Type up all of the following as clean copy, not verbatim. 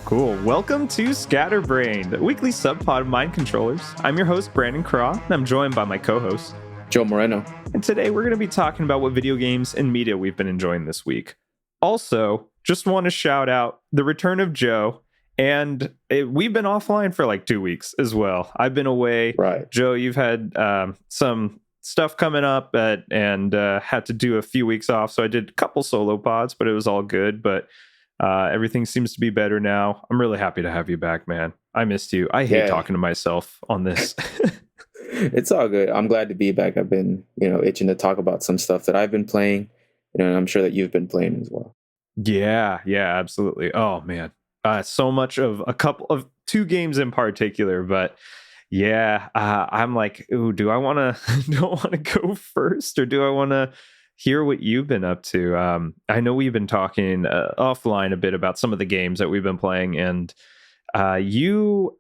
Cool. Welcome to Scatterbrained, the weekly subpod of mind controllers. I'm your host, Brandon Craw, and I'm joined by my co-host, Joe Moreno. And today we're going to be talking about what video games and media we've been enjoying this week. Also, just want to shout out the return of Joe. And we've been offline for like 2 weeks as well. I've been away. Right. Joe, you've had some stuff coming up and had to do a few weeks off. So I did a couple solo pods, but it was all good. But everything seems to be better now. I'm really happy to have you back, man. I missed you. I hate talking to myself on this. It's all good. I'm glad to be back. I've been, itching to talk about some stuff that I've been playing, and I'm sure that you've been playing as well. Yeah, absolutely. Oh, man. So much of two games in particular, but yeah, I'm like, ooh, do I want to go first, or do I want to hear what you've been up to? I know we've been talking offline a bit about some of the games that we've been playing, and you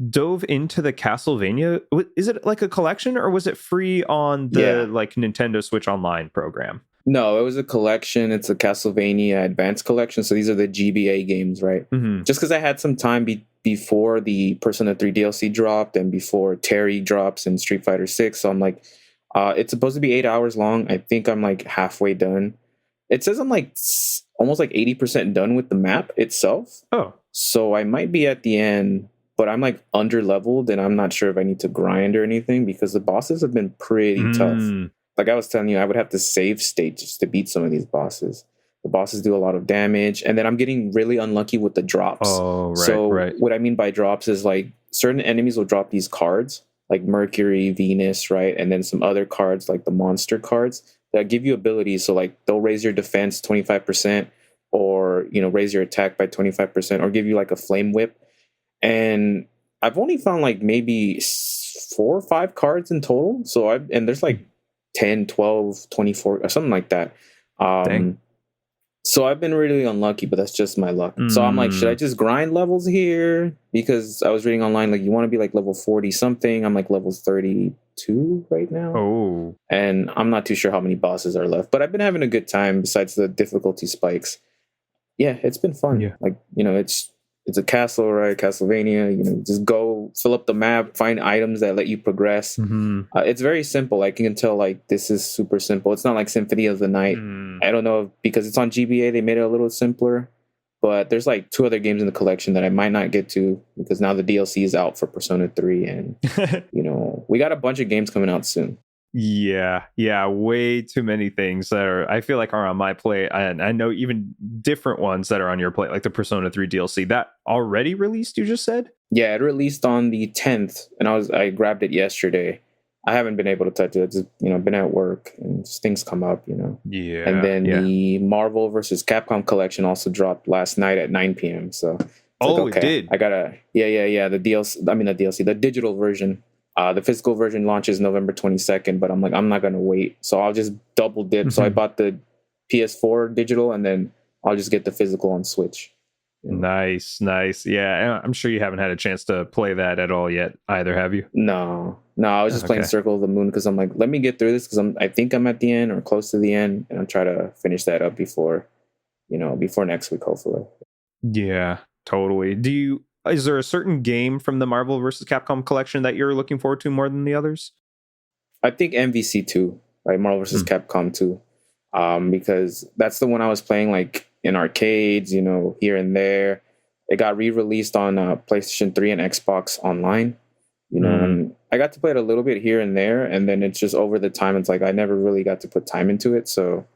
dove into the Castlevania. Is it like a collection, or was it free on the like Nintendo Switch Online program? No, it was a collection. It's a Castlevania Advanced Collection. So these are the GBA games, right? Mm-hmm. Just because I had some time before the Persona 3 DLC dropped and before Terry drops in Street Fighter 6. So I'm like, it's supposed to be 8 hours long. I think I'm like halfway done. It says I'm like almost like 80% done with the map itself. Oh. So I might be at the end, but I'm like under leveled and I'm not sure if I need to grind or anything because the bosses have been pretty tough. Like I was telling you, I would have to save state just to beat some of these bosses. The bosses do a lot of damage, and then I'm getting really unlucky with the drops. Oh, right. What I mean by drops is like certain enemies will drop these cards, like Mercury, Venus, right? And then some other cards, like the monster cards, that give you abilities. So like they'll raise your defense 25%, or raise your attack by 25%, or give you like a flame whip. And I've only found like maybe 4 or 5 cards in total. And there's like 10, 12, 24, or something like that. So I've been really unlucky, but that's just my luck. So I'm like, should I just grind levels here? Because I was reading online, like you want to be like level 40 something. I'm like level 32 right now. Oh. And I'm not too sure how many bosses are left, but I've been having a good time besides the difficulty spikes. Yeah, it's been fun. Yeah. Like, it's a castle, right? Castlevania, just go fill up the map, find items that let you progress. Mm-hmm. It's very simple. Like you can tell, like this is super simple. It's not like Symphony of the Night. I don't know, because it's on GBA, they made it a little simpler. But there's like 2 other games in the collection that I might not get to because now the DLC is out for Persona 3. And, we got a bunch of games coming out soon. Yeah, way too many things that I feel like are on my plate, and I know even different ones that are on your plate, like the Persona 3 DLC that already released. You just said, yeah, it released on the 10th, and I grabbed it yesterday. I haven't been able to touch it. Just been at work and just things come up, Yeah, and then the Marvel versus Capcom collection also dropped last night at 9 p.m. So it did. I gotta the DLC. I mean the DLC, the digital version. The physical version launches November 22nd, but I'm like, I'm not going to wait. So I'll just double dip. Mm-hmm. So I bought the PS4 digital, and then I'll just get the physical on Switch. Nice. Yeah, I'm sure you haven't had a chance to play that at all yet either, have you? No, I was just playing Circle of the Moon because I'm like, let me get through this because I think I'm at the end or close to the end, and I'll try to finish that up before next week, hopefully. Yeah, totally. Is there a certain game from the Marvel vs. Capcom collection that you're looking forward to more than the others? I think MVC 2, right? Marvel vs. Capcom 2. Because that's the one I was playing like in arcades, here and there. It got re-released on PlayStation 3 and Xbox Online, and I got to play it a little bit here and there. And then it's just over the time, it's like I never really got to put time into it. So,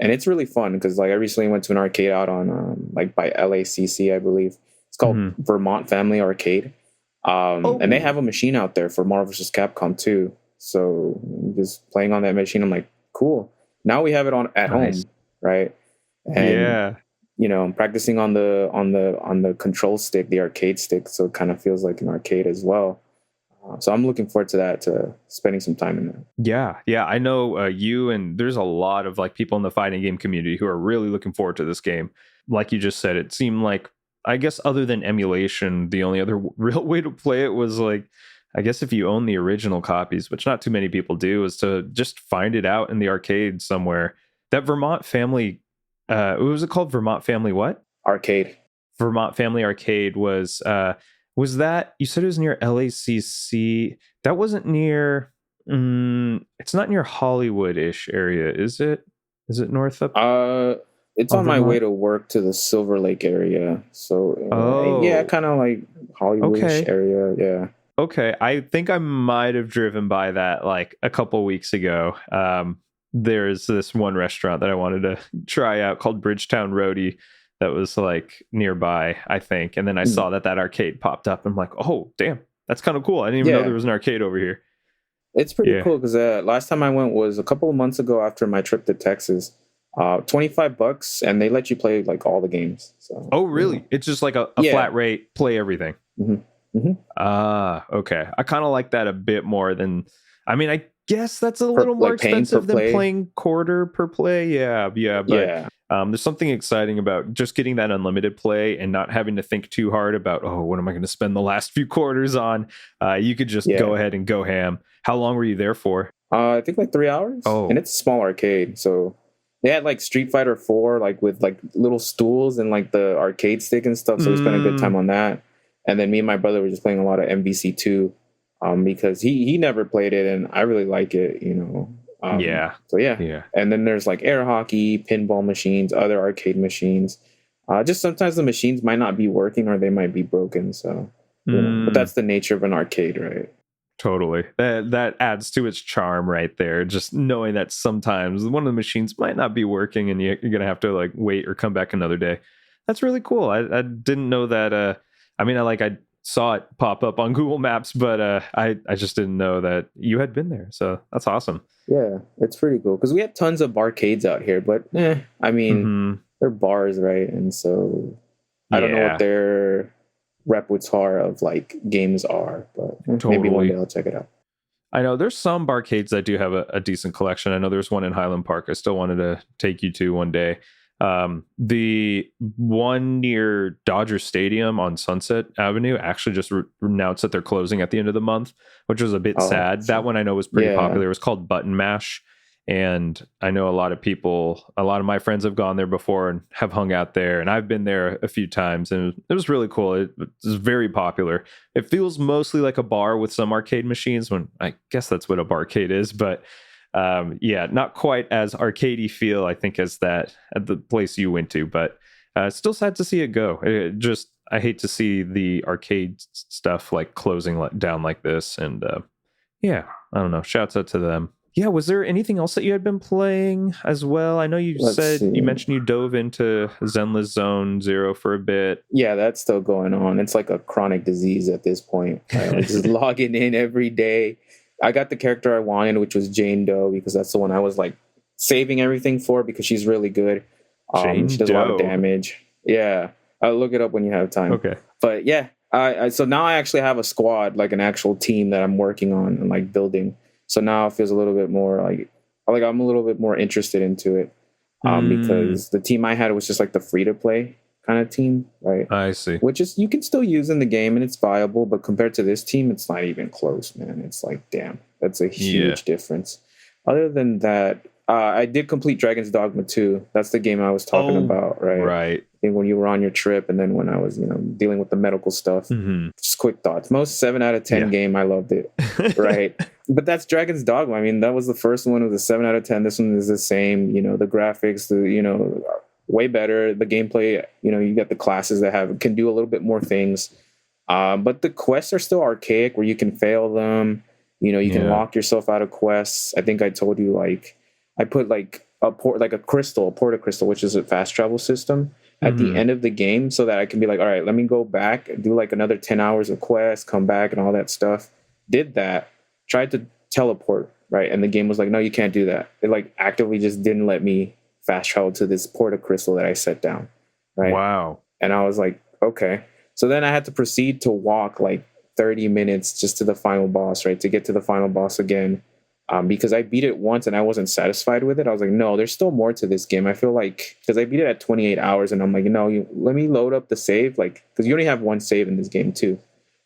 and it's really fun because like I recently went to an arcade out on like by LACC, I believe. It's called Vermont Family Arcade. And they have a machine out there for Marvel vs. Capcom 2. So just playing on that machine, I'm like, cool. Now we have it at home, right? And, I'm practicing on the control stick, the arcade stick. So it kind of feels like an arcade as well. So I'm looking forward to that, to spending some time in there. Yeah. I know you, and there's a lot of like people in the fighting game community who are really looking forward to this game. Like you just said, it seemed like, I guess other than emulation, the only other real way to play it was like, I guess if you own the original copies, which not too many people do, is to just find it out in the arcade somewhere. That Vermont Family, what was it called? Vermont Family what? Arcade. Vermont Family Arcade was that, you said it was near LACC? That wasn't near. It's not near Hollywood-ish area, is it? Is it north up? It's of on my way Vermont? to work to the Silver Lake area. So yeah, Oh, kind of like Hollywoodish okay. area. Yeah. Okay, I think I might have driven by that like a couple weeks ago. There's this one restaurant that I wanted to try out called Bridgetown Roadie that was like nearby, I think. And then I Mm. saw that arcade popped up. I'm like, oh, damn, that's kind of cool. I didn't even know there Yeah. was an arcade over here. It's pretty Yeah. cool because last time I went was a couple of months ago after my trip to Texas. $25, and they let you play like all the games. So Oh, really? It's just like a yeah. flat rate, play everything. Hmm. Hmm. Okay. I kind of like that a bit more than, I mean, I guess that's a little more Like paying per expensive than play. playing quarter per play. Yeah, but Yeah. there's something exciting about just getting that unlimited play and not having to think too hard about, oh, what am I going to spend the last few quarters on? You could just go Yeah. ahead and go ham. How long were you there for? I think like 3 hours, and Oh, it's a small arcade. So they had like Street Fighter 4, like with like little stools and like the arcade stick and stuff. So we spent a good time on that. And then me and my brother were just playing a lot of MVC2, because he never played it, and I really like it, you know. yeah, So yeah. yeah. And then there's like air hockey, pinball machines, other arcade machines. Just sometimes the machines might not be working or they might be broken. So, you know, but that's the nature of an arcade, right? Totally. That adds to its charm right there. Just knowing that sometimes one of the machines might not be working and you're gonna have to like wait or come back another day. That's really cool. I didn't know that. I mean, I saw it pop up on Google Maps, but I just didn't know that you had been there. So that's awesome. Yeah, it's pretty cool because we have tons of barcades out here, but I mean, Hmm. they're bars, right? And so I don't know what Yeah, their repertoire of like games are, but maybe one totally. day I'll check it out. I know there's some barcades that do have a decent collection. I know there's one in Highland Park I still wanted to take you to one day. The one near Dodger Stadium on Sunset Avenue actually just announced that they're closing at the end of the month, which was a bit Oh, sad. That one I know was pretty yeah. popular. It was called Button Mash. And I know a lot of my friends have gone there before and have hung out there. And I've been there a few times and it was really cool. It was very popular. It feels mostly like a bar with some arcade machines, when I guess that's what a barcade is. But yeah, not quite as arcadey feel, I think, as that at the place you went to. But still sad to see it go. I hate to see the arcade stuff like closing down like this. And yeah, I don't know. Shouts out to them. Yeah, was there anything else that you had been playing as well? I know you Let's see. you mentioned you dove into Zenless Zone Zero for a bit. Yeah, that's still going on. It's like a chronic disease at this point. Like just logging in every day. I got the character I wanted, which was Jane Doe, because that's the one I was like saving everything for because she's really good. Jane She does a lot of Doe. damage. Yeah, I'll look it up when you have time. Okay. But yeah, so now I actually have a squad, like an actual team that I'm working on and like building. So now it feels a little bit more like I'm a little bit more interested into it, because the team I had was just like the free to play kind of team, right? I see. Which is you can still use in the game and it's viable, but compared to this team, it's not even close, man. It's like, damn, that's a huge difference. Other than that, I did complete Dragon's Dogma 2. That's the game I was talking about, right? Right. I think when you were on your trip, and then when I was, dealing with the medical stuff. Mm-hmm. Just quick thoughts. Most 7 out of 10 game, I loved it, right? But that's Dragon's Dogma. I mean, that was the first one. It was a 7 out of 10. This one is the same. The graphics, way better. The gameplay, you got the classes that can do a little bit more things. But the quests are still archaic, where you can fail them. You can lock yourself out of quests. I think I told you, like, I put like a porta crystal, which is a fast travel system at the end of the game, so that I can be like, all right, let me go back and do like another 10 hours of quests, come back and all that stuff. Did that, tried to teleport, right? And the game was like, no, you can't do that. It like actively just didn't let me fast travel to this porta crystal that I set down, right? Wow. And I was like, okay. So then I had to proceed to walk like 30 minutes just to the final boss, right? To get to the final boss again. Because I beat it once and I wasn't satisfied with it. I was like, no, there's still more to this game. I feel like, because I beat it at 28 hours and I'm like, no, let me load up the save. Like, because you only have one save in this game too.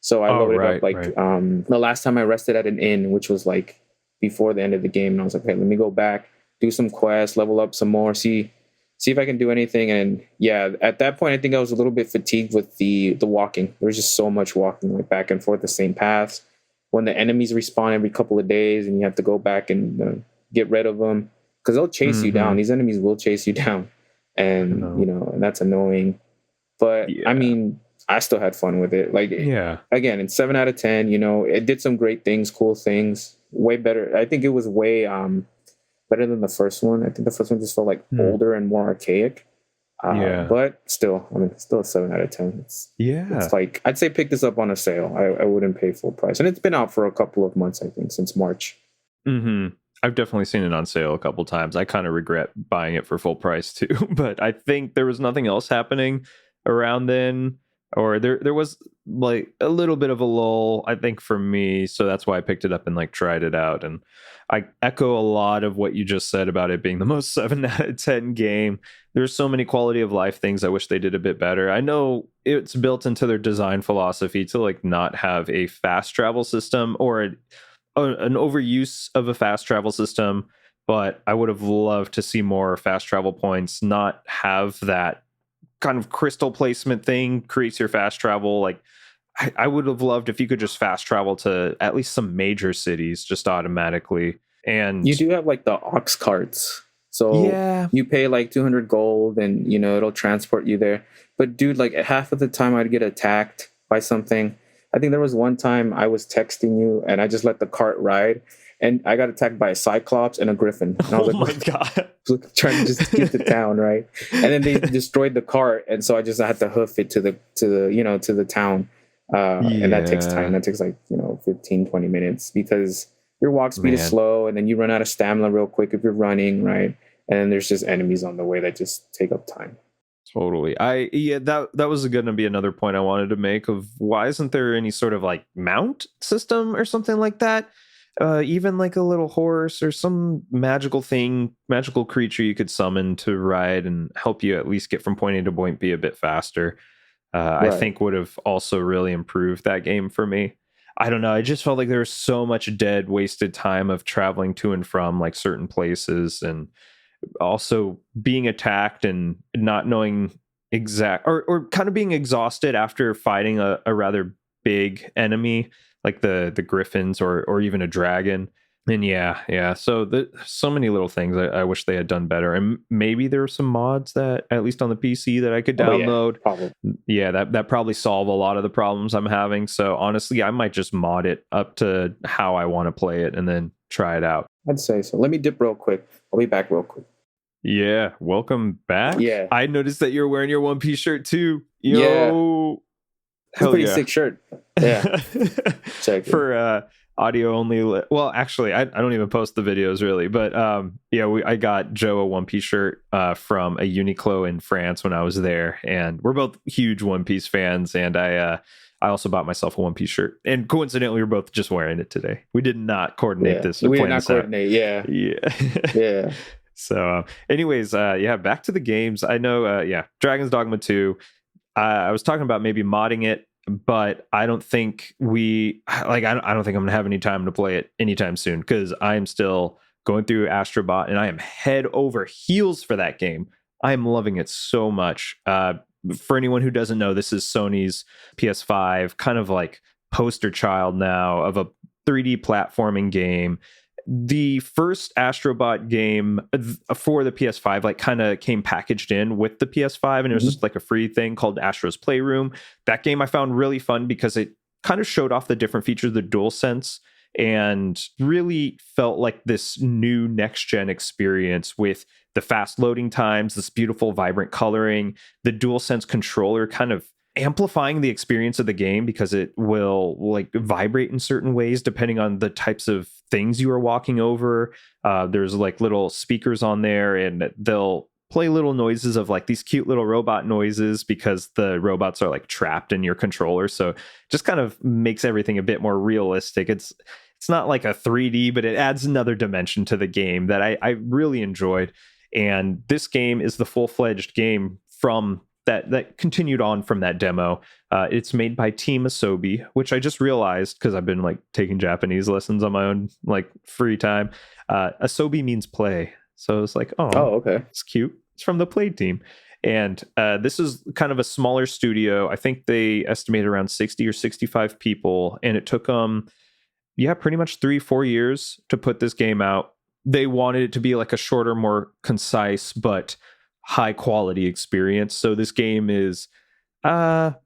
So I loaded up like the last time I rested at an inn, which was like before the end of the game. And I was like, okay, let me go back, do some quests, level up some more, see see if I can do anything. And yeah, at that point, I think I was a little bit fatigued with the walking. There was just so much walking, like back and forth the same paths. When the enemies respawn every couple of days, and you have to go back and get rid of them because they'll chase you down. These enemies will chase you down, and and that's annoying. But I mean, I still had fun with it. Like, again, it's 7 out of 10. It did some great things, cool things, way better. I think it was way better than the first one. I think the first one just felt like older and more archaic. But still, I mean, still a 7 out of 10. It's like, I'd say pick this up on a sale. I wouldn't pay full price. And it's been out for a couple of months, I think, since March. I've definitely seen it on sale a couple times. I kind of regret buying it for full price too, but I think there was nothing else happening around then, or there was like a little bit of a lull, I think, for me. So that's why I picked it up and like tried it out. And I echo a lot of what you just said about it being the most 7 out of 10 game. There's so many quality of life things I wish they did a bit better. I know it's built into their design philosophy to like not have a fast travel system or an overuse of a fast travel system, but I would have loved to see more fast travel points, not have that kind of crystal placement thing creates your fast travel. Like, I would have loved if you could just fast travel to at least some major cities just automatically. And you do have like the ox carts. So you pay like 200 gold and, it'll transport you there. But dude, like half of the time I'd get attacked by something. I think there was one time I was texting you and I just let the cart ride and I got attacked by a cyclops and a griffin. And I was my God. Trying to just get to town, right? And then they destroyed the cart. And so I had to hoof it to the town. And that takes time. That takes like, 15, 20 minutes because your walk speed is slow and then you run out of stamina real quick if you're running, right? And then there's just enemies on the way that just take up time. Totally. That was going to be another point I wanted to make of why isn't there any sort of like mount system or something like that? Even like a little horse or some magical creature you could summon to ride and help you at least get from point A to point B a bit faster. I think would have also really improved that game for me. I don't know. I just felt like there was so much dead, wasted time of traveling to and from like certain places, and also being attacked and not knowing or kind of being exhausted after fighting a rather big enemy like the griffins or even a dragon. And so many little things I wish they had done better. And maybe there are some mods that at least on the PC that I could download. That probably solve a lot of the problems I'm having. So honestly, I might just mod it up to how I want to play it and then try it out. I'd say so. Let me dip real quick. I'll be back real quick. Yeah, welcome back. Yeah, I noticed that you're wearing your One Piece shirt too. It's a pretty sick shirt. Yeah. For audio only. Well, actually, I don't even post the videos really, but I got Joe a One Piece shirt from a Uniqlo in France when I was there, and we're both huge One Piece fans. And I also bought myself a One Piece shirt, and coincidentally, we're both just wearing it today. We did not coordinate this. We did not coordinate. Yeah. So, anyways, back to the games. I know, Dragon's Dogma 2. I was talking about maybe modding it, but I don't think I don't think I'm gonna have any time to play it anytime soon because I'm still going through Astro Bot and I am head over heels for that game. I am loving it so much. For anyone who doesn't know, this is Sony's PS5 kind of like poster child now of a 3D platforming game. The first Astro Bot game for the PS5 like kind of came packaged in with the PS5, and it was just like a free thing called Astro's Playroom. That game I found really fun because it kind of showed off the different features of the DualSense and really felt like this new next-gen experience with the fast loading times, this beautiful vibrant coloring, the DualSense controller kind of amplifying the experience of the game because it will like vibrate in certain ways depending on the types of things you are walking over. There's like little speakers on there and they'll play little noises of like these cute little robot noises because the robots are like trapped in your controller. So just kind of makes everything a bit more realistic. It's not like a 3D, but it adds another dimension to the game that I really enjoyed. And this game is the full-fledged game from that continued on from that demo. It's made by Team Asobi, which I just realized because I've been like taking Japanese lessons on my own like free time. Asobi means play, so it's like, oh, okay, it's cute. it's from the Play team. And this is kind of a smaller studio. I think they estimated around 60 or 65 people, and it took them, pretty much 3-4 years to put this game out. They wanted it to be like a shorter, more concise, but high quality experience. So this game is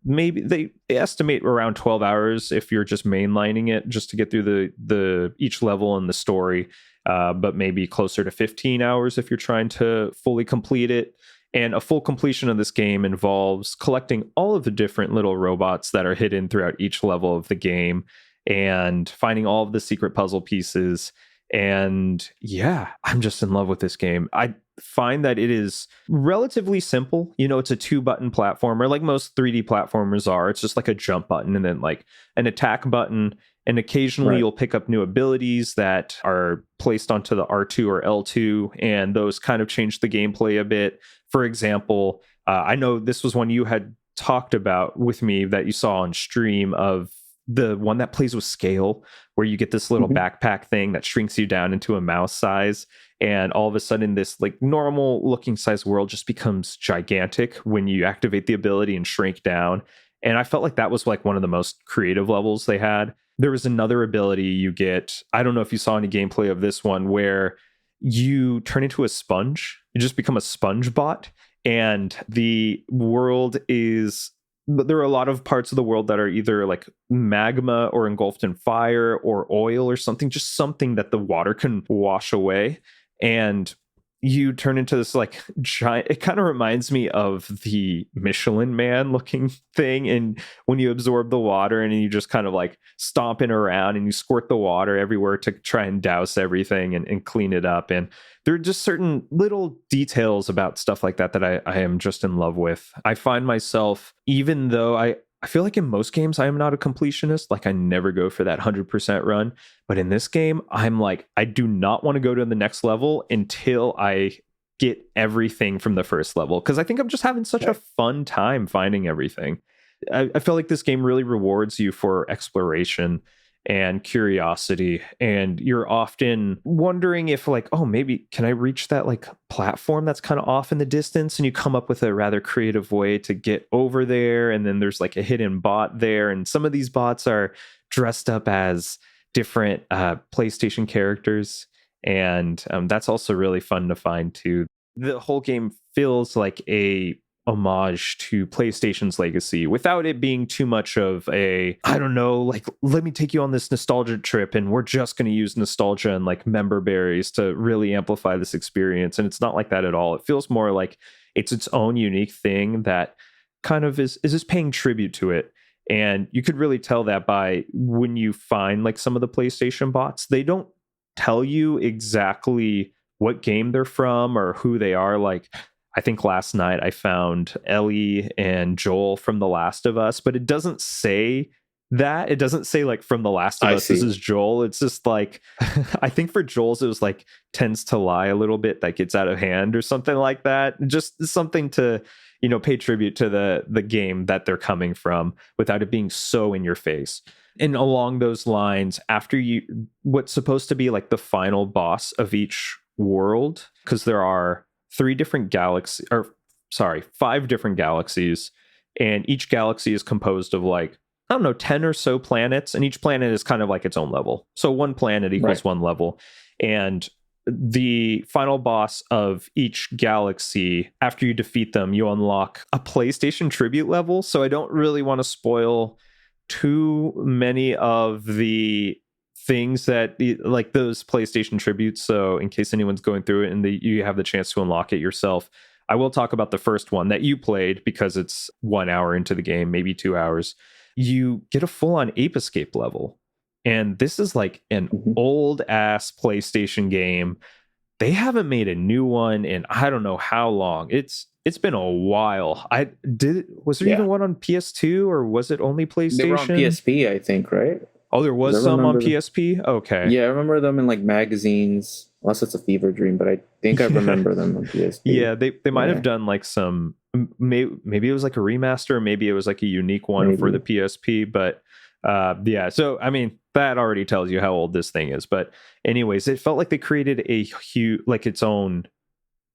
maybe they estimate around 12 hours if you're just mainlining it just to get through the each level and the story, but maybe closer to 15 hours if you're trying to fully complete it. And a full completion of this game involves collecting all of the different little robots that are hidden throughout each level of the game and finding all of the secret puzzle pieces. And yeah, I'm just in love with this game. I find that it is relatively simple. It's a 2-button platformer, like most 3D platformers are. It's just like a jump button and then like an attack button. And occasionally you'll pick up new abilities that are placed onto the R2 or L2, and those kind of change the gameplay a bit. For example, I know this was one you had talked about with me that you saw on stream, of the one that plays with scale, where you get this little backpack thing that shrinks you down into a mouse size. And all of a sudden, this like normal looking size world just becomes gigantic when you activate the ability and shrink down. And I felt like that was like one of the most creative levels they had. There was another ability you get. I don't know if you saw any gameplay of this one, where you turn into a sponge. You just become a sponge bot. And the world is, there are a lot of parts of the world that are either like magma or engulfed in fire or oil or something, just something that the water can wash away. And you turn into this like giant, it kind of reminds me of the Michelin Man looking thing. And when you absorb the water and you just kind of like stomping around and you squirt the water everywhere to try and douse everything and clean it up. And there are just certain little details about stuff like that that I am just in love with. I find myself, even though I feel like in most games I am not a completionist, like I never go for that 100% run. But in this game, I'm like, I do not want to go to the next level until I get everything from the first level, because I think I'm just having such a fun time finding everything. I feel like this game really rewards you for exploration and curiosity, and you're often wondering if like, oh, maybe can I reach that like platform that's kind of off in the distance, and you come up with a rather creative way to get over there. And then there's like a hidden bot there, and some of these bots are dressed up as different PlayStation characters, and that's also really fun to find too. The whole game feels like a homage to PlayStation's legacy without it being too much of a, I don't know, like, let me take you on this nostalgia trip and we're just going to use nostalgia and like member berries to really amplify this experience. And it's not like that at all. It feels more like it's its own unique thing that kind of is just paying tribute to it. And you could really tell that by when you find like some of the PlayStation bots, they don't tell you exactly what game they're from or who they are. Like, I think last night I found Ellie and Joel from The Last of Us, but it doesn't say that. It doesn't say like from The Last of Us, this is Joel. It's just like, I think for Joel's, it was like tends to lie a little bit, that gets out of hand or something like that. Just something to, pay tribute to the game that they're coming from without it being so in your face. And along those lines, after what's supposed to be like the final boss of each world, because there are 5 different galaxies, and each galaxy is composed of like, I don't know, 10 or so planets, and each planet is kind of like its own level. So one planet equals one level. And the final boss of each galaxy, after you defeat them, you unlock a PlayStation tribute level. So I don't really want to spoil too many of the things that like those PlayStation tributes. So in case anyone's going through it and you have the chance to unlock it yourself, I will talk about the first one that you played because it's 1 hour into the game, maybe 2 hours. You get a full-on Ape Escape level. And this is like an old ass PlayStation game. They haven't made a new one in I don't know how long. It's been a while. Was there even one on PS2 or was it only PlayStation? They were on PSP, I think, right? Oh, there was some on PSP? Okay. Yeah, I remember them in like magazines. Unless it's a fever dream, but I think I remember them on PSP. Yeah, they might have done like some, maybe it was like a remaster, or maybe it was like a unique one for the PSP. But yeah, so I mean, that already tells you how old this thing is. But anyways, it felt like they created a huge, like its own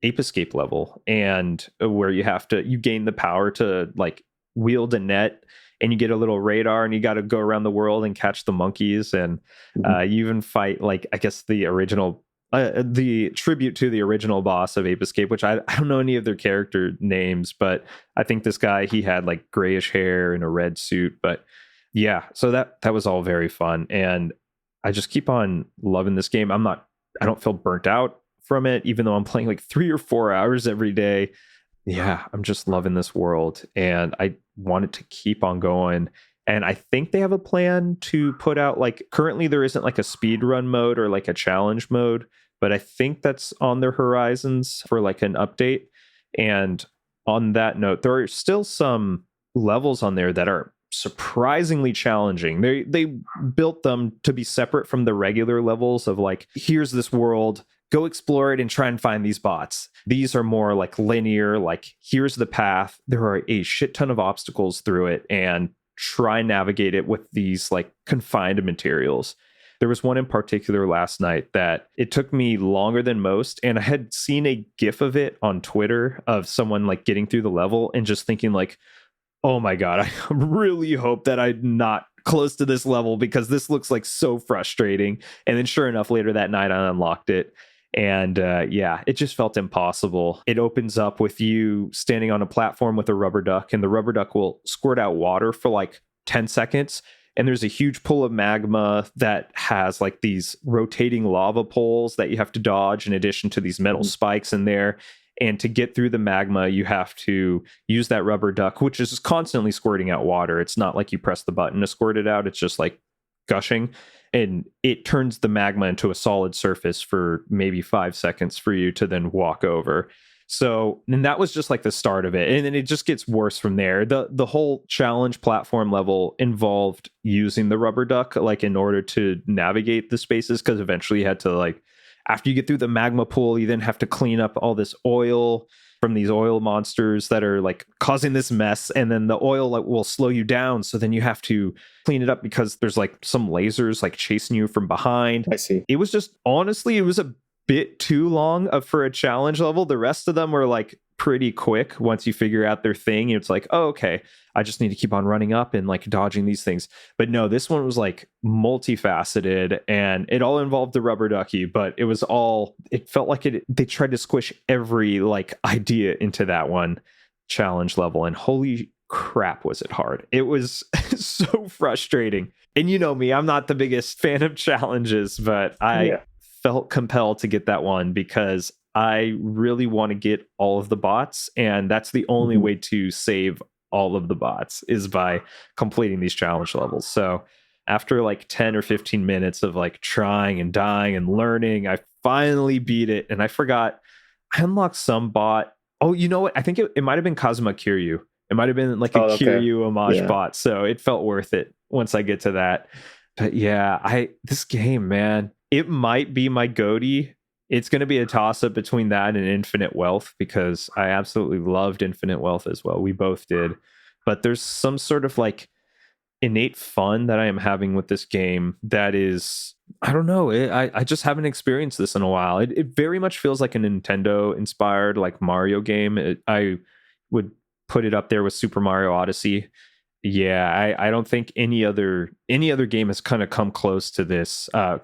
Ape Escape level, and where you gain the power to like wield a net, and you get a little radar, and you got to go around the world and catch the monkeys, and you even fight like, I guess, the tribute to the original boss of Ape Escape, which I don't know any of their character names, but I think this guy, he had like grayish hair and a red suit. But yeah, so that was all very fun, and I just keep on loving this game. I don't feel burnt out from it, even though I'm playing like 3 or 4 hours every day. Yeah, I'm just loving this world, and I want it to keep on going. And I think they have a plan to put out, like, currently there isn't like a speed run mode or like a challenge mode, but I think that's on their horizons for like an update. And on that note, there are still some levels on there that are surprisingly challenging. They built them to be separate from the regular levels of like, here's this world, go explore it and try and find these bots. These are more like linear, like here's the path. There are a shit ton of obstacles through it, and try and navigate it with these like confined materials. There was one in particular last night that it took me longer than most, and I had seen a gif of it on Twitter of someone like getting through the level and just thinking like, oh my god, I really hope that I'm not close to this level because this looks like so frustrating. And then sure enough, later that night I unlocked it, and yeah, it just felt impossible. It opens up with you standing on a platform with a rubber duck, and the rubber duck will squirt out water for like 10 seconds. And there's a huge pool of magma that has like these rotating lava poles that you have to dodge, in addition to these metal spikes in there. And to get through the magma, you have to use that rubber duck, which is constantly squirting out water. It's not like you press the button to squirt it out. It's just like gushing. And it turns the magma into a solid surface for maybe 5 seconds for you to then walk over. So, and that was just like the start of it. And then it just gets worse from there. The whole challenge platform level involved using the rubber duck, like in order to navigate the spaces, because eventually you had to like, after you get through the magma pool, you then have to clean up all this oil from these oil monsters that are like causing this mess. And then the oil like, will slow you down. So then you have to clean it up because there's like some lasers like chasing you from behind. I see. It was just, honestly, it was a bit too long for a challenge level. The rest of them were like pretty quick once you figure out their thing. It's like, oh, okay, I just need to keep on running up and like dodging these things. But no, this one was like multifaceted, and it all involved the rubber ducky, but it felt like they tried to squish every like idea into that one challenge level, and holy crap was it hard. It was so frustrating. And you know me, I'm not the biggest fan of challenges, but I felt compelled to get that one because I really want to get all of the bots, and that's the only way to save all of the bots is by completing these challenge levels. So after like 10 or 15 minutes of like trying and dying and learning, I finally beat it. And I forgot, I unlocked some bot. Oh, you know what? I think it might have been Kazuma Kiryu. It might have been like a Kiryu homage bot. So it felt worth it once I get to that. But yeah, this game, man, it might be my GoTY. It's going to be a toss-up between that and Infinite Wealth, because I absolutely loved Infinite Wealth as well. We both did. But there's some sort of like innate fun that I am having with this game that is, I don't know, I just haven't experienced this in a while. It very much feels like a Nintendo-inspired like Mario game. I would put it up there with Super Mario Odyssey. Yeah, I don't think any other game has kind of come close to this, as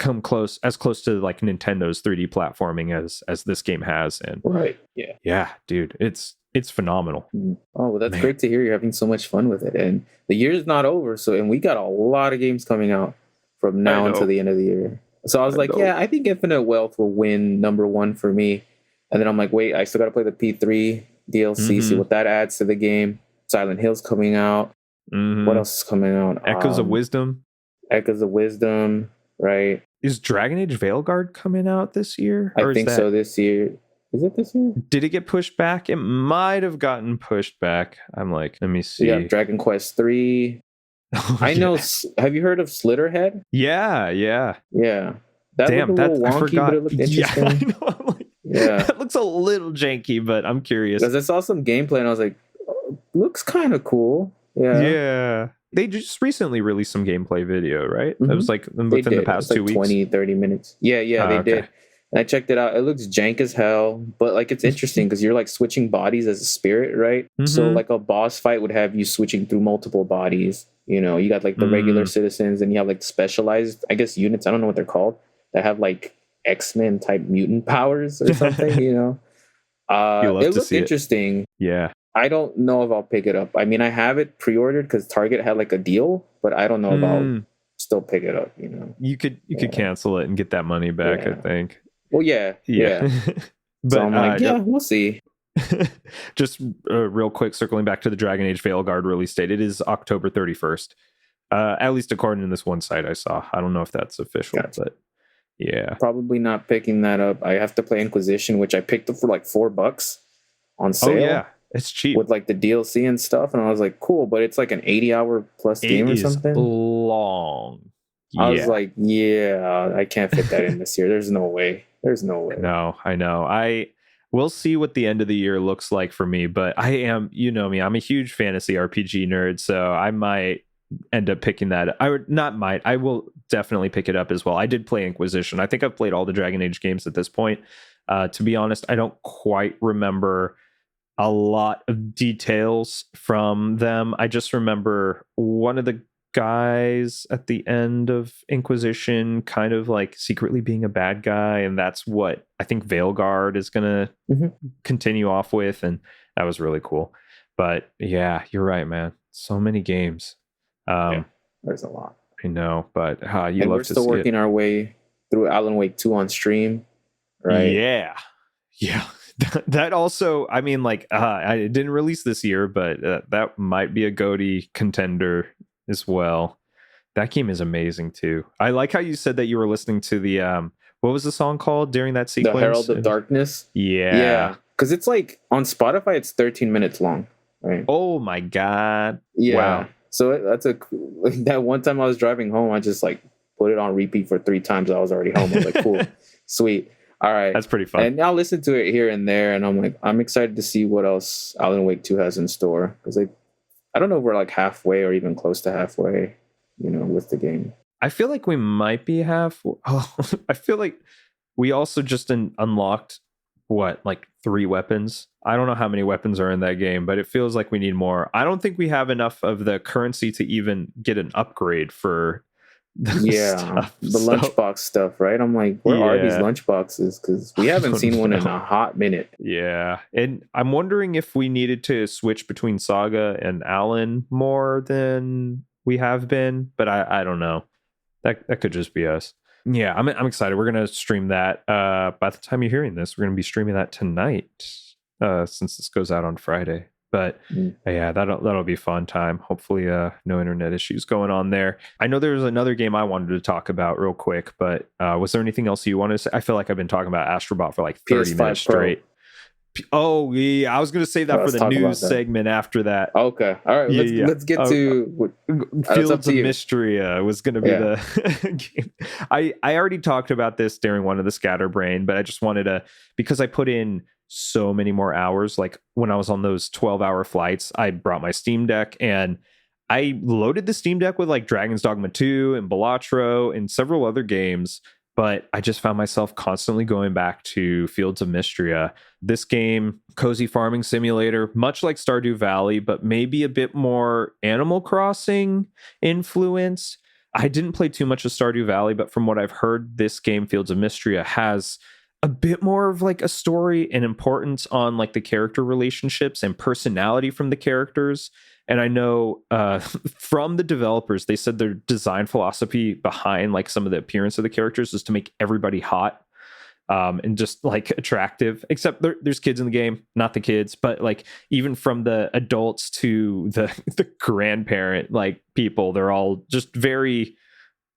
close to like Nintendo's 3D platforming as this game has. And right, yeah, dude, it's phenomenal. Oh, well, that's great to hear. You're having so much fun with it, and the year's not over. So, and we got a lot of games coming out from now until the end of the year. So I was like, yeah, I think Infinite Wealth will win number one for me. And then I'm like, wait, I still got to play the P3 DLC, see what that adds to the game. Silent Hill's coming out. What else is coming out? Echoes of Wisdom, right? Is Dragon Age Veilguard coming out this year? I think so this year. Is it this year? Did it get pushed back? It might have gotten pushed back. I'm like, let me see. Yeah, Dragon Quest 3. I know. Have you heard of Slitterhead? Yeah. That Damn, looked a little wonky, I forgot. But it looked interesting. Yeah, I know. Like, that looks a little janky, but I'm curious. Because I saw some gameplay and I was like, oh, looks kind of cool. Yeah. They just recently released some gameplay video, right? That was like within the past 2 weeks. 20-30 minutes. Yeah, they did. And I checked it out. It looks jank as hell, but like it's interesting because you're like switching bodies as a spirit, right? So like a boss fight would have you switching through multiple bodies. You know, you got like the regular citizens, and you have like specialized, I guess, units. I don't know what they're called, that have like X-Men type mutant powers or something. You know, it looked interesting. Yeah. I don't know if I'll pick it up. I mean, I have it pre-ordered because Target had like a deal, but I don't know if I'll still pick it up. You know, you could cancel it and get that money back. I think. Well, yeah. But so I'm like, we'll see. Just real quick, circling back to the Dragon Age Veilguard release date, it is October 31st. At least according to this one site I saw. I don't know if that's official, but yeah. Probably not picking that up. I have to play Inquisition, which I picked up for like $4 on sale. Oh yeah, it's cheap with like the DLC and stuff, and I was like, cool, but it's like an 80-hour plus game or something. Long. I was like, I can't fit that in this year. There's no way. No, I know. We'll see what the end of the year looks like for me, but I am, you know me, I'm a huge fantasy RPG nerd, so I might end up picking that. I will definitely pick it up as well. I did play Inquisition. I think I've played all the Dragon Age games at this point. To be honest, I don't quite remember a lot of details from them. I just remember one of the guys at the end of Inquisition kind of like secretly being a bad guy, and that's what I think Veilguard is gonna continue off with, and that was really cool. But yeah, you're right, man. So many games. There's a lot. I know, but we're still working our way through Alan Wake 2 on stream, right? Yeah. That also, I mean, like, I didn't release this year, but that might be a GoTY contender as well. That game is amazing too. I like how you said that you were listening to the what was the song called during that sequence? The Herald of Darkness. Yeah, because it's like on Spotify, it's 13 minutes long, right? Oh my god! Yeah. Wow. So that's that one time I was driving home, I just like put it on repeat for 3 times. I was already home. I was like, cool, sweet. All right. That's pretty fun. And I'll listen to it here and there, and I'm like, I'm excited to see what else Alan Wake 2 has in store, because I don't know if we're like halfway or even close to halfway, you know, with the game. I feel like we might be I feel like we also just unlocked like 3 weapons. I don't know how many weapons are in that game, but it feels like we need more. I don't think we have enough of the currency to even get an upgrade for the lunchbox stuff, right? I'm like, where are these lunchboxes? Because we haven't seen one in a hot minute. Yeah, and I'm wondering if we needed to switch between Saga and Alan more than we have been, but I don't know. That could just be us. Yeah, I'm excited. We're gonna stream that. By the time you're hearing this, we're gonna be streaming that tonight, since this goes out on Friday. But yeah, that'll be a fun time. Hopefully no internet issues going on there. I know there's another game I wanted to talk about real quick, but was there anything else you wanted to say? I feel like I've been talking about Astro Bot for like 30 PS5 minutes Pro. straight. Oh yeah, I was gonna save that for the news segment after that. Okay, all right. Let's get to Fields of Mistria was gonna be the game. I already talked about this during one of the Scatterbrained, but I just wanted to, because I put in so many more hours. Like when I was on those 12-hour flights, I brought my Steam Deck and I loaded the Steam Deck with like Dragon's Dogma 2 and Balatro and several other games, but I just found myself constantly going back to Fields of Mistria. This game, cozy farming simulator, much like Stardew Valley, but maybe a bit more Animal Crossing influence. I didn't play too much of Stardew Valley, but from what I've heard, this game, Fields of Mistria, has a bit more of like a story and importance on like the character relationships and personality from the characters. And I know from the developers, they said their design philosophy behind like some of the appearance of the characters is to make everybody hot and just like attractive, except there's kids in the game, not the kids, but like even from the adults to the grandparent like people, they're all just very,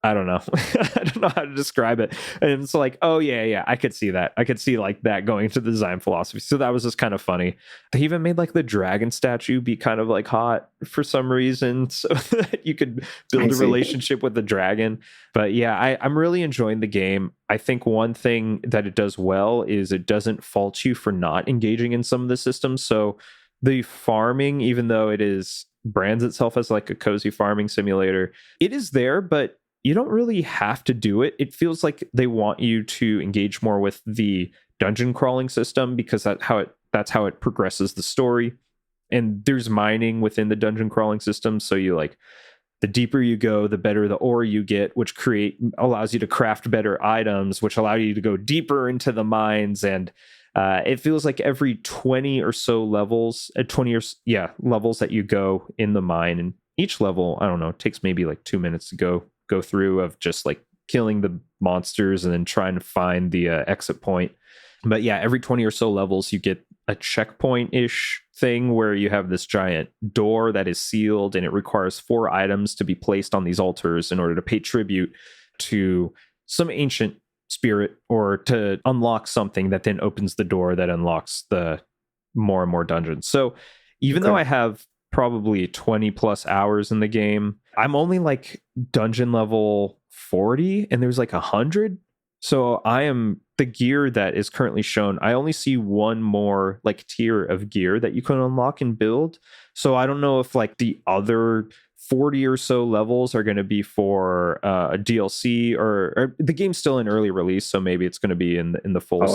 I don't know. I don't know how to describe it. And it's like, oh yeah, I could see that. I could see like that going into the design philosophy. So that was just kind of funny. They even made like the dragon statue be kind of like hot for some reason, so that you could build a relationship with the dragon. But yeah, I'm really enjoying the game. I think one thing that it does well is it doesn't fault you for not engaging in some of the systems. So the farming, even though it brands itself as like a cozy farming simulator, it is there, but you don't really have to do it. It feels like they want you to engage more with the dungeon crawling system because that's how it progresses the story. And there's mining within the dungeon crawling system, so you like the deeper you go, the better the ore you get, which allows you to craft better items, which allow you to go deeper into the mines. And it feels like every 20 or so levels, levels that you go in the mine, and each level, I don't know, takes maybe like 2 minutes to go through of just like killing the monsters and then trying to find the exit point. But yeah, every 20 or so levels, you get a checkpoint-ish thing where you have this giant door that is sealed, and it requires 4 items to be placed on these altars in order to pay tribute to some ancient spirit or to unlock something that then opens the door that unlocks the more and more dungeons. So even though I have probably 20 plus hours in the game, I'm only like dungeon level 40 and there's like 100. So I am the gear that is currently shown. I only see one more like tier of gear that you can unlock and build. So I don't know if like the other 40 or so levels are going to be for a DLC or the game's still in early release. So maybe it's going to be in the full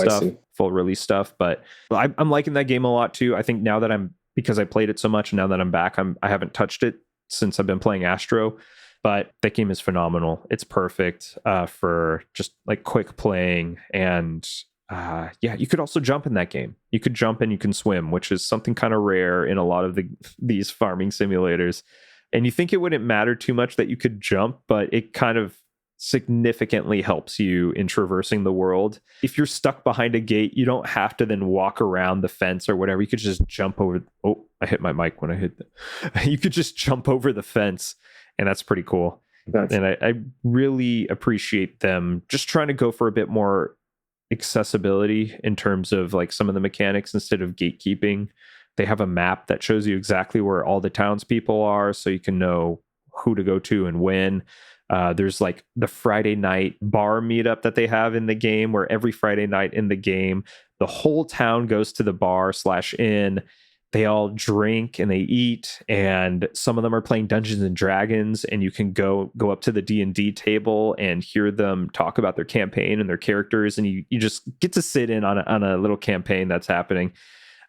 full release stuff. But I'm liking that game a lot too. I think now that because I played it so much and now that I'm back, I haven't touched it since I've been playing Astro. But that game is phenomenal. It's perfect for just like quick playing. And you could also jump in that game. You could jump and you can swim, which is something kind of rare in a lot of these farming simulators. And you think it wouldn't matter too much that you could jump, but it kind of significantly helps you in traversing the world. If you're stuck behind a gate, you don't have to then walk around the fence or whatever. You could just jump over. Oh, I hit my mic when I hit that. You could just jump over the fence. And that's pretty cool. And I really appreciate them just trying to go for a bit more accessibility in terms of like some of the mechanics instead of gatekeeping. They have a map that shows you exactly where all the townspeople are, so you can know who to go to and when. There's like the Friday night bar meetup that they have in the game, where every Friday night in the game, the whole town goes to the bar/inn. They all drink and they eat, and some of them are playing Dungeons and Dragons, and you can go up to the D&D table and hear them talk about their campaign and their characters, and you just get to sit in on a little campaign that's happening.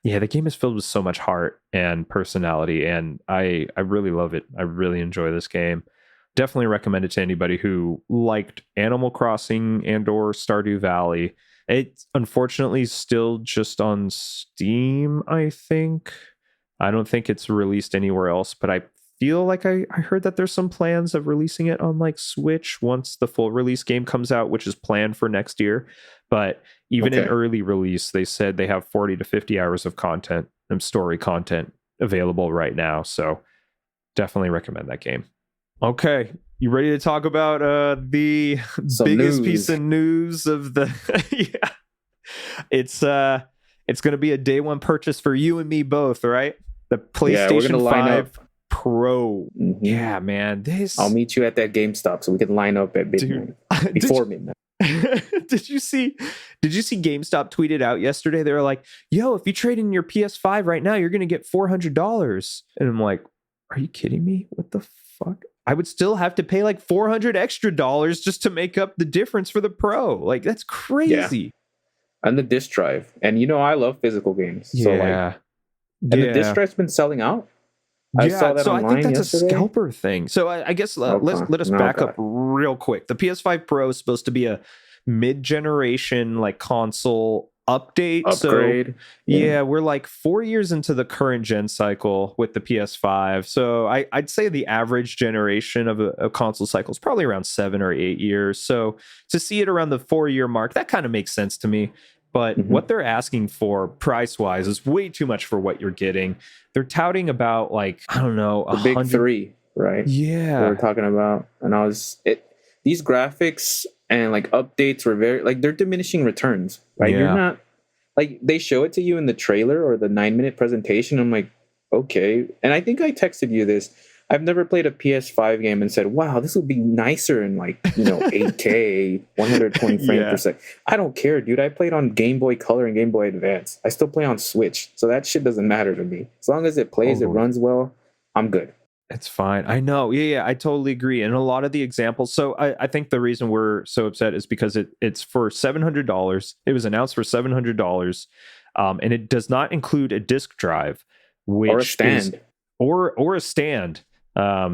Yeah, the game is filled with so much heart and personality, and I really love it. I really enjoy this game. Definitely recommend it to anybody who liked Animal Crossing and or Stardew Valley. It's unfortunately still just on Steam, I think. I don't think it's released anywhere else, but I feel like I heard that there's some plans of releasing it on like Switch once the full release game comes out, which is planned for next year. But even in early release, they said they have 40 to 50 hours of content and story content available right now. So definitely recommend that game. Okay, you ready to talk about the biggest piece of news of the yeah. It's going to be a day one purchase for you and me both, right? The PlayStation 5 Pro. Mm-hmm. Yeah, man. I'll meet you at that GameStop so we can line up at midnight. Before midnight. Did you see GameStop tweeted out yesterday? They were like, yo, if you trade in your PS5 right now, you're going to get $400. And I'm like, are you kidding me? What the fuck? I would still have to pay like $400 extra just to make up the difference for the Pro. Like, that's crazy. Yeah. And the disc drive. And I love physical games. So the disc drive's been selling out. I saw that online. I think that's yesterday. A scalper thing. So I guess let us back up real quick. The PS5 Pro is supposed to be a mid-generation like console upgrade. So we're like 4 years into the current gen cycle with the PS5. So I'd say the average generation of a console cycle is probably around 7 or 8 years. So to see it around the 4-year mark, that kind of makes sense to me. But what they're asking for price-wise is way too much for what you're getting. They're touting about like, I don't know, the big three, right? Yeah. We're talking about. And these graphics and like updates were very like they're diminishing returns, right? Yeah. You're not like they show it to you in the trailer or the 9-minute presentation. I'm like, okay. And I think I texted you this. I've never played a PS5 game and said, wow, this would be nicer in like, 8K, 120 frames per second. I don't care, dude. I played on Game Boy Color and Game Boy Advance. I still play on Switch. So that shit doesn't matter to me. As long as it plays, it runs well, I'm good. It's fine. I know. Yeah, I totally agree. And a lot of the examples. So I think the reason we're so upset is because it's for $700. It was announced for $700, and it does not include a disk drive, Or a which is stand. or a stand.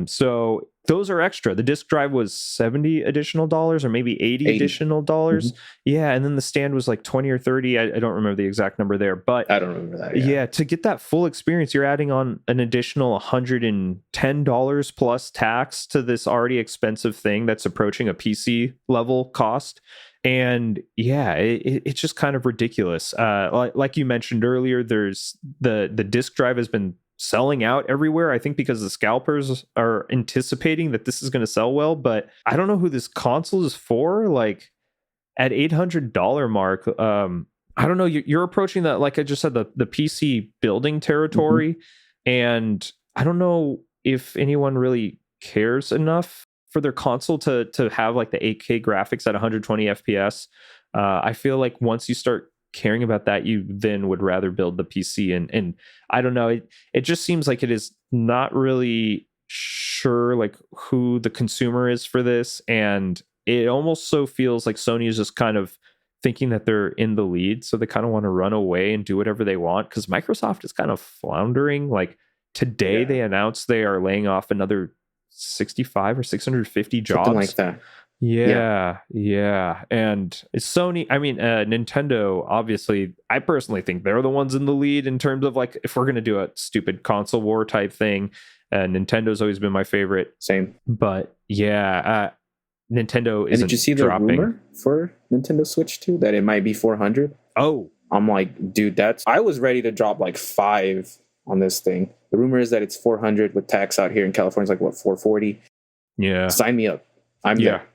So those are extra. The disk drive was $70 additional dollars, or maybe 80 80. additional dollars. Yeah, and then the stand was like 20 or 30. I don't remember the exact number there, but I don't remember that. yeah, to get that full experience, you're adding on an additional $110 plus tax to this already expensive thing that's approaching a PC level cost. And yeah, it's just kind of ridiculous. Like you mentioned earlier, there's the disk drive has been selling out everywhere. I think because the scalpers are anticipating that this is going to sell well, but I don't know who this console is for. Like at $800 mark, I don't know. You're approaching that, like I just said, the PC building territory, and I don't know if anyone really cares enough for their console to have like the 8K graphics at 120 FPS. I feel like once you start caring about that, you then would rather build the PC, and I don't know. It just seems like it is not really sure like who the consumer is for this, and it almost so feels like Sony is just kind of thinking that they're in the lead, so they kind of want to run away and do whatever they want, because Microsoft is kind of floundering. Like today they announced they are laying off another 65 or 650 jobs, something like that. Yeah. And it's Sony. I mean, Nintendo, obviously, I personally think they're the ones in the lead in terms of like, if we're going to do a stupid console war type thing, Nintendo's always been my favorite. Same. But yeah, Nintendo isn't. And did you see the dropping. rumor for Nintendo Switch 2 that it might be 400? Oh, I'm like, dude, I was ready to drop like 5 on this thing. The rumor is that it's 400 with tax out here in California. It's like what, 440? Yeah. Sign me up. I'm there.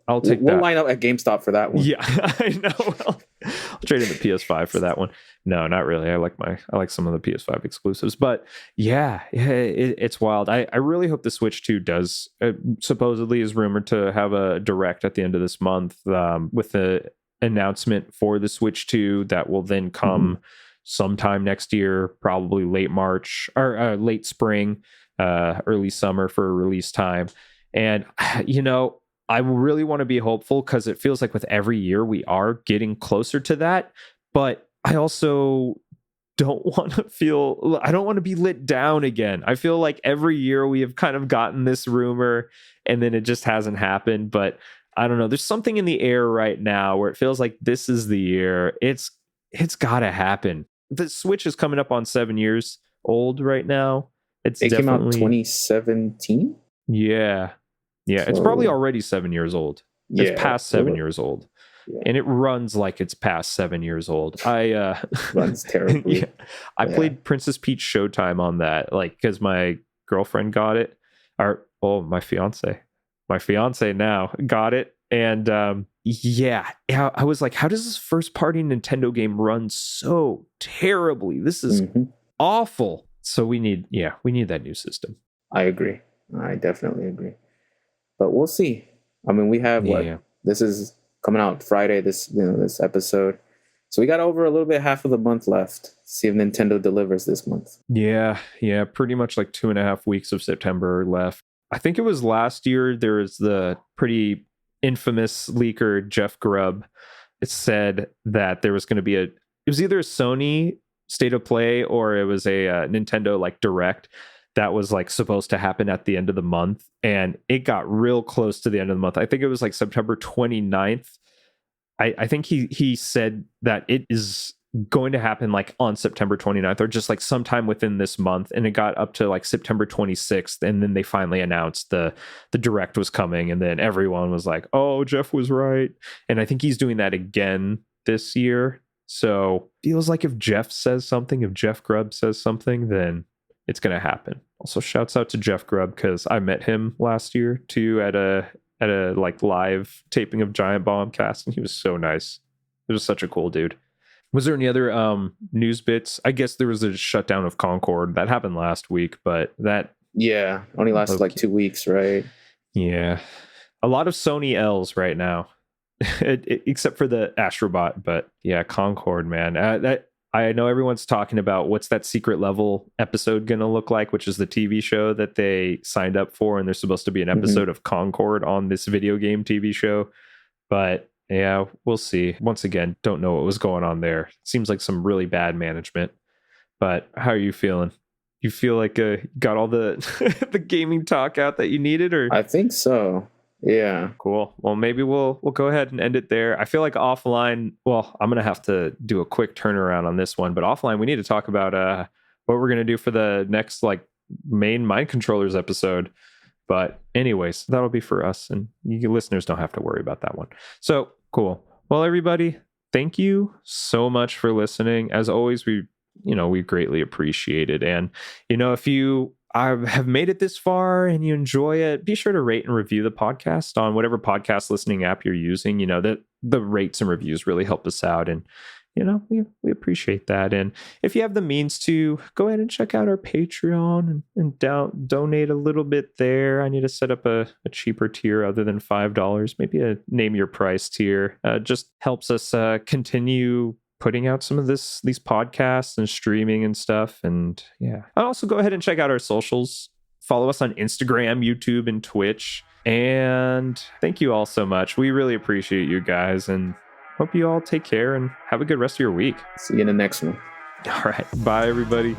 I'll take we'll that. line up at GameStop for that one. Yeah, I know. I'll trade in the PS5 for that one. No, not really. I like some of the PS5 exclusives, but yeah, it's wild. I really hope the Switch 2 does. Supposedly is rumored to have a direct at the end of this month, with the announcement for the Switch 2 that will then come sometime next year, probably late March or late spring, early summer for a release time. And I really want to be hopeful, because it feels like with every year we are getting closer to that. But I also don't want to be lit down again. I feel like every year we have kind of gotten this rumor and then it just hasn't happened. But I don't know. There's something in the air right now where it feels like this is the year. It's got to happen. The Switch is coming up on 7 years old right now. It came out 2017. Yeah, it's probably already 7 years old. It's past 7 years old, and it runs like it's past 7 years old. Runs terribly. I played Princess Peach Showtime on that, like because my girlfriend got it, my fiance now got it, and I was like, how does this first party Nintendo game run so terribly? This is awful. So we need that new system. I agree. I definitely agree. But we'll see. I mean, we have this is coming out Friday, this episode. So we got over a little bit, half of the month left. See if Nintendo delivers this month. Yeah, pretty much like 2.5 weeks of September left. I think it was last year, there was the pretty infamous leaker, Jeff Grubb. It said that there was going to be it was either a Sony State of Play or it was a Nintendo like Direct that was like supposed to happen at the end of the month, and it got real close to the end of the month. I think it was like September 29th. I think he said that it is going to happen like on September 29th or just like sometime within this month, and it got up to like September 26th, and then they finally announced the Direct was coming, and then everyone was like, oh, Jeff was right. And I think he's doing that again this year. So feels like if Jeff Grubb says something, then it's going to happen. Also, shouts out to Jeff Grubb, because I met him last year too at a like live taping of Giant Bombcast, and he was so nice. He was such a cool dude. Was there any other news bits? I guess there was a shutdown of Concord that happened last week, but that only lasted like 2 weeks, right? Yeah, a lot of Sony L's right now, except for the Astro Bot. But yeah, Concord, man, that I know everyone's talking about what's that secret level episode going to look like, which is the TV show that they signed up for. And there's supposed to be an episode of Concord on this video game TV show. But yeah, we'll see. Once again, don't know what was going on there. Seems like some really bad management. But how are you feeling? You feel like got all the the gaming talk out that you needed, or? I think so. Yeah. Cool. Well, maybe we'll go ahead and end it there. I feel like offline, well, I'm gonna have to do a quick turnaround on this one, but offline we need to talk about what we're gonna do for the next like main Mind Controllers episode. But anyways, that'll be for us, and you listeners don't have to worry about that one. So cool. Well, everybody, thank you so much for listening. As always, we greatly appreciate it. And, if you have made it this far and you enjoy it, be sure to rate and review the podcast on whatever podcast listening app you're using. The rates and reviews really help us out. And, we appreciate that. And if you have the means to, go ahead and check out our Patreon and donate a little bit there. I need to set up a cheaper tier other than $5, maybe a name your price tier. Just helps us continue putting out some of these podcasts and streaming and stuff. And yeah, I'll also go ahead and check out our socials. Follow us on Instagram, YouTube, and Twitch. And thank you all so much. We really appreciate you guys, and hope you all take care and have a good rest of your week. See you in the next one. All right. Bye, everybody.